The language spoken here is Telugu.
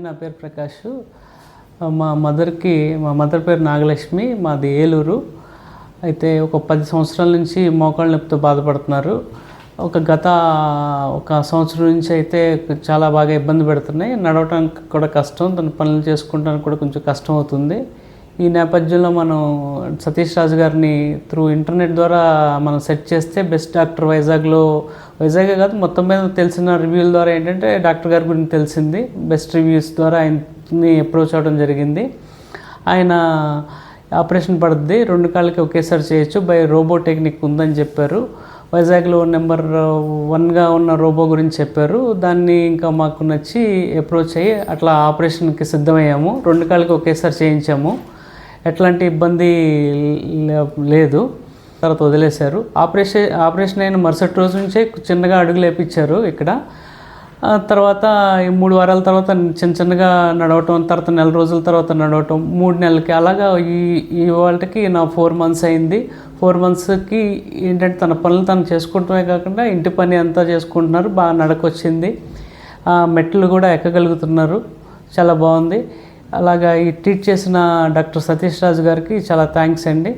నా పేరు ప్రకాష్. మా మదర్ పేరు నాగలక్ష్మి. మాది ఏలూరు. అయితే ఒక 10 సంవత్సరాల నుంచి మోకాళ్ళ నొప్పితో బాధపడుతున్నారు. ఒక సంవత్సరం నుంచి అయితే చాలా బాగా ఇబ్బంది పెడుతున్నాయి. నడవటానికి కూడా కష్టం, తన పనులు చేసుకోవడానికి కూడా కొంచెం కష్టం అవుతుంది. ఈ నేపథ్యంలో మనం సతీష్ రాజు గారిని త్రూ ఇంటర్నెట్ ద్వారా మనం సెర్చ్ చేస్తే బెస్ట్ డాక్టర్ వైజాగే కాదు మొత్తం మీద తెలిసిన రివ్యూల ద్వారా ఏంటంటే డాక్టర్ గారి గురించి తెలిసింది. బెస్ట్ రివ్యూస్ ద్వారా ఆయన్ని అప్రోచ్ అవ్వడం జరిగింది. ఆయన ఆపరేషన్ పడుద్ది, 2 కాళ్ళకి ఒకేసారి చేయొచ్చు, బై రోబో టెక్నిక్ ఉందని చెప్పారు. వైజాగ్లో నెంబర్ 1గా ఉన్న రోబో గురించి చెప్పారు. దాన్ని ఇంకా మాకు నచ్చి అప్రోచ్ అయ్యి అట్లా ఆపరేషన్కి సిద్ధమయ్యాము. 2 కాళ్ళకి ఒకేసారి చేయించాము. ఎట్లాంటి ఇబ్బంది లేదు. తర్వాత వదిలేశారు. ఆపరేషన్ అయిన మరుసటి రోజు నుంచే చిన్నగా అడుగులు వేయించారు ఇక్కడ. తర్వాత 3 వారాల తర్వాత చిన్నగా నడవటం, తర్వాత నెల రోజుల తర్వాత నడవటం, 3 నెలలకి అలాగా ఈ వాళ్ళకి నా 4 మంత్స్ అయింది. 4 మంత్స్కి ఏంటంటే తన పనులు తను చేసుకోవటమే కాకుండా ఇంటి పని అంతా చేసుకుంటున్నారు. బాగా నడకొచ్చింది, మెట్లు కూడా ఎక్కగలుగుతున్నారు. చాలా బాగుంది. అలాగా ఈ ట్రీట్ చేసిన డాక్టర్ సతీష్ రాజు గారికి చాలా థ్యాంక్స్ అండి.